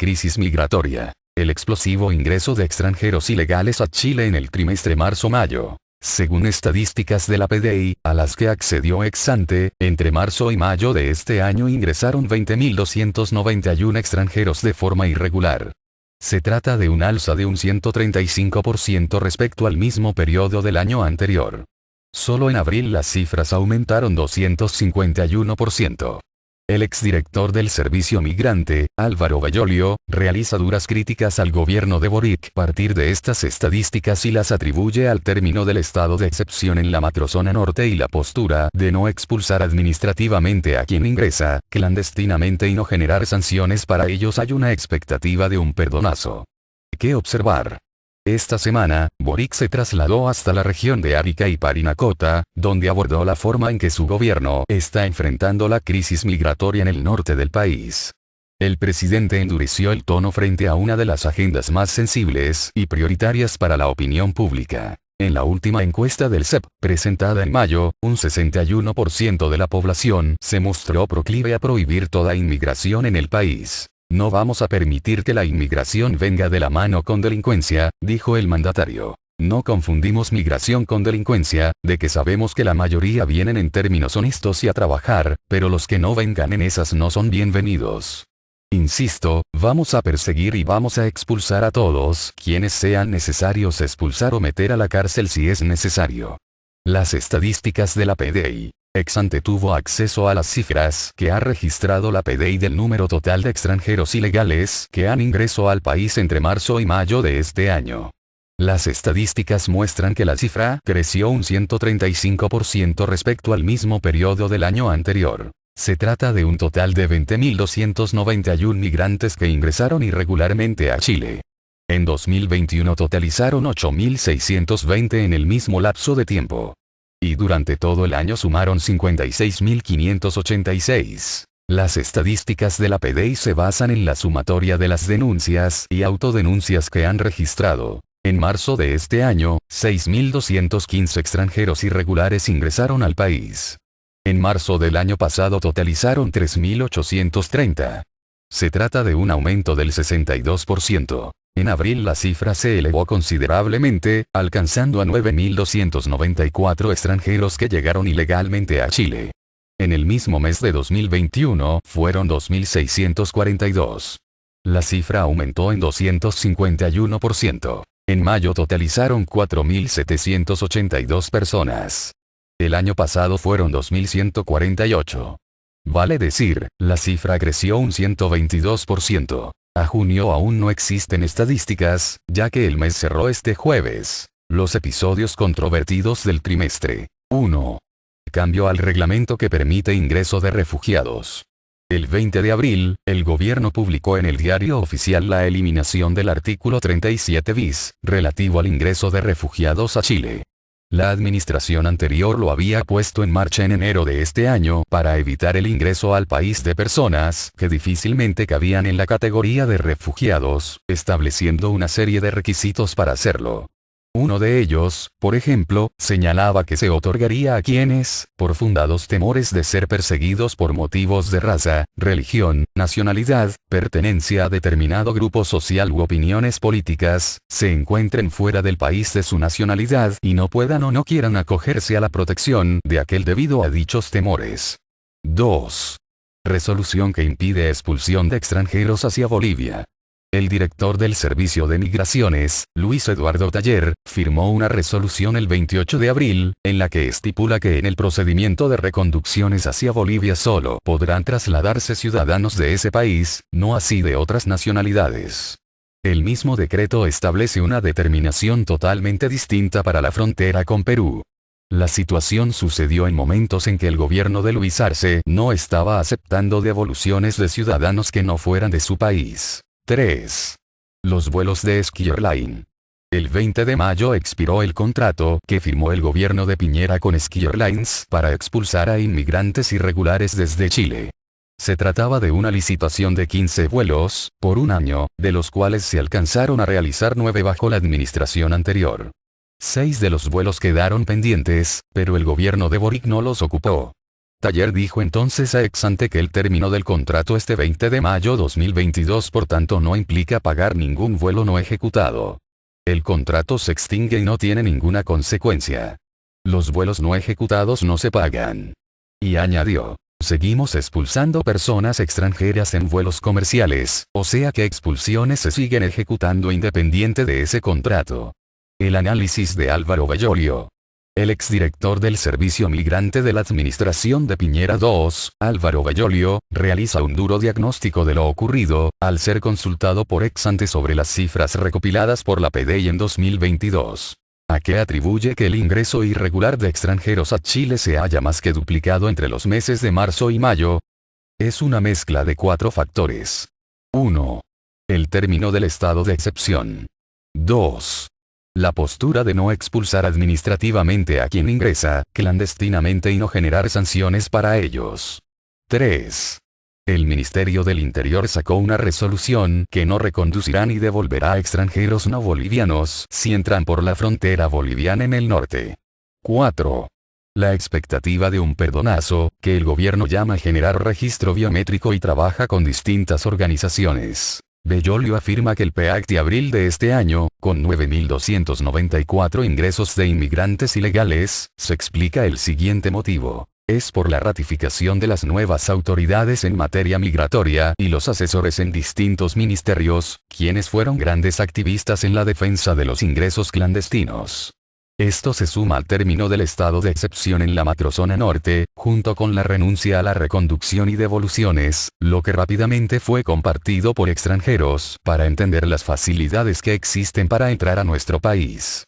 crisis migratoria. El explosivo ingreso de extranjeros ilegales a Chile en el trimestre marzo-mayo. Según estadísticas de la PDI, a las que accedió ex ante, entre marzo y mayo de este año ingresaron 20.291 extranjeros de forma irregular. Se trata de un alza de un 135% respecto al mismo periodo del año anterior. Solo en abril las cifras aumentaron 251%. El exdirector del Servicio Migrante, Álvaro Bellolio, realiza duras críticas al gobierno de Boric a partir de estas estadísticas y las atribuye al término del estado de excepción en la macrozona norte y la postura de no expulsar administrativamente a quien ingresa clandestinamente y no generar sanciones para ellos. Hay una expectativa de un perdonazo. ¿Qué observar? Esta semana, Boric se trasladó hasta la región de Arica y Parinacota, donde abordó la forma en que su gobierno está enfrentando la crisis migratoria en el norte del país. El presidente endureció el tono frente a una de las agendas más sensibles y prioritarias para la opinión pública. En la última encuesta del CEP, presentada en mayo, un 61% de la población se mostró proclive a prohibir toda inmigración en el país. No vamos a permitir que la inmigración venga de la mano con delincuencia, dijo el mandatario. No confundimos migración con delincuencia, de que sabemos que la mayoría vienen en términos honestos y a trabajar, pero los que no vengan en esas no son bienvenidos. Insisto, vamos a perseguir y vamos a expulsar a todos quienes sean necesarios expulsar o meter a la cárcel si es necesario. Las estadísticas de la PDI. Ex ante tuvo acceso a las cifras que ha registrado la PDI del número total de extranjeros ilegales que han ingreso al país entre marzo y mayo de este año. Las estadísticas muestran que la cifra creció un 135% respecto al mismo periodo del año anterior. Se trata de un total de 20.291 migrantes que ingresaron irregularmente a Chile. En 2021 totalizaron 8.620 en el mismo lapso de tiempo. Y durante todo el año sumaron 56.586. Las estadísticas de la PDI se basan en la sumatoria de las denuncias y autodenuncias que han registrado. En marzo de este año, 6.215 extranjeros irregulares ingresaron al país. En marzo del año pasado totalizaron 3.830. Se trata de un aumento del 62%. En abril la cifra se elevó considerablemente, alcanzando a 9.294 extranjeros que llegaron ilegalmente a Chile. En el mismo mes de 2021 fueron 2.642. La cifra aumentó en 251%. En mayo totalizaron 4.782 personas. El año pasado fueron 2.148. Vale decir, la cifra creció un 122%. A junio aún no existen estadísticas, ya que el mes cerró este jueves. Los episodios controvertidos del trimestre. 1. Cambio al reglamento que permite ingreso de refugiados. El 20 de abril, el gobierno publicó en el Diario Oficial la eliminación del artículo 37 bis, relativo al ingreso de refugiados a Chile. La administración anterior lo había puesto en marcha en enero de este año para evitar el ingreso al país de personas que difícilmente cabían en la categoría de refugiados, estableciendo una serie de requisitos para hacerlo. Uno de ellos, por ejemplo, señalaba que se otorgaría a quienes, por fundados temores de ser perseguidos por motivos de raza, religión, nacionalidad, pertenencia a determinado grupo social u opiniones políticas, se encuentren fuera del país de su nacionalidad y no puedan o no quieran acogerse a la protección de aquel debido a dichos temores. 2. Resolución que impide expulsión de extranjeros hacia Bolivia. El director del Servicio de Migraciones, Luis Eduardo Taller, firmó una resolución el 28 de abril, en la que estipula que en el procedimiento de reconducciones hacia Bolivia solo podrán trasladarse ciudadanos de ese país, no así de otras nacionalidades. El mismo decreto establece una determinación totalmente distinta para la frontera con Perú. La situación sucedió en momentos en que el gobierno de Luis Arce no estaba aceptando devoluciones de ciudadanos que no fueran de su país. 3. Los vuelos de Ski Airline. El 20 de mayo expiró el contrato que firmó el gobierno de Piñera con Ski Airlines para expulsar a inmigrantes irregulares desde Chile. Se trataba de una licitación de 15 vuelos, por un año, de los cuales se alcanzaron a realizar 9 bajo la administración anterior. 6 de los vuelos quedaron pendientes, pero el gobierno de Boric no los ocupó. Taller dijo entonces a Exante que el término del contrato este 20 de mayo 2022 por tanto no implica pagar ningún vuelo no ejecutado. El contrato se extingue y no tiene ninguna consecuencia. Los vuelos no ejecutados no se pagan. Y añadió: seguimos expulsando personas extranjeras en vuelos comerciales, o sea que expulsiones se siguen ejecutando independiente de ese contrato. El análisis de Álvaro Bellolio. El exdirector del Servicio Migrante de la Administración de Piñera II, Álvaro Bellolio, realiza un duro diagnóstico de lo ocurrido, al ser consultado por Exante sobre las cifras recopiladas por la PDI en 2022. ¿A qué atribuye que el ingreso irregular de extranjeros a Chile se haya más que duplicado entre los meses de marzo y mayo? Es una mezcla de 4 factores. 1. El término del estado de excepción. 2. La postura de no expulsar administrativamente a quien ingresa clandestinamente y no generar sanciones para ellos. 3. El Ministerio del Interior sacó una resolución que no reconducirá ni devolverá a extranjeros no bolivianos si entran por la frontera boliviana en el norte. 4. La expectativa de un perdonazo, que el gobierno llama generar registro biométrico y trabaja con distintas organizaciones. Bellolio afirma que el PEAC de abril de este año, con 9.294 ingresos de inmigrantes ilegales, se explica el siguiente motivo. Es por la ratificación de las nuevas autoridades en materia migratoria y los asesores en distintos ministerios, quienes fueron grandes activistas en la defensa de los ingresos clandestinos. Esto se suma al término del estado de excepción en la macrozona norte, junto con la renuncia a la reconducción y devoluciones, lo que rápidamente fue compartido por extranjeros para entender las facilidades que existen para entrar a nuestro país.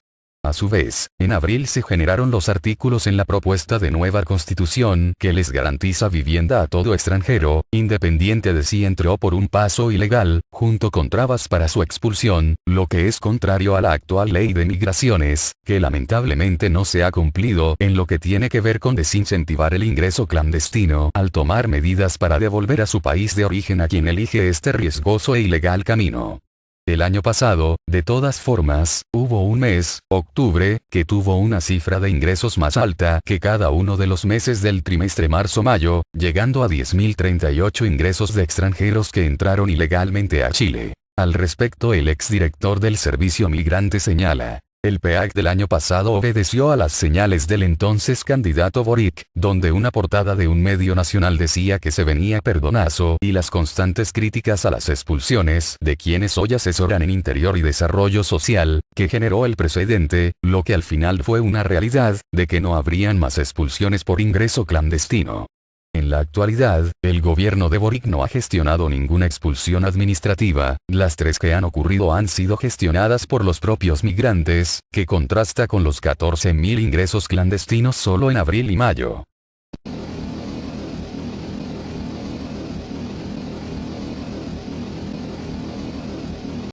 A su vez, en abril se generaron los artículos en la propuesta de nueva constitución que les garantiza vivienda a todo extranjero, independiente de si entró por un paso ilegal, junto con trabas para su expulsión, lo que es contrario a la actual ley de migraciones, que lamentablemente no se ha cumplido en lo que tiene que ver con desincentivar el ingreso clandestino al tomar medidas para devolver a su país de origen a quien elige este riesgoso e ilegal camino. El año pasado, de todas formas, hubo un mes, octubre, que tuvo una cifra de ingresos más alta que cada uno de los meses del trimestre marzo-mayo, llegando a 10.038 ingresos de extranjeros que entraron ilegalmente a Chile. Al respecto, el exdirector del Servicio Migrante señala: el PEAC del año pasado obedeció a las señales del entonces candidato Boric, donde una portada de un medio nacional decía que se venía perdonazo, y las constantes críticas a las expulsiones de quienes hoy asesoran en Interior y Desarrollo Social, que generó el precedente, lo que al final fue una realidad, de que no habrían más expulsiones por ingreso clandestino. En la actualidad, el gobierno de Boric no ha gestionado ninguna expulsión administrativa, las 3 que han ocurrido han sido gestionadas por los propios migrantes, que contrasta con los 14.000 ingresos clandestinos solo en abril y mayo.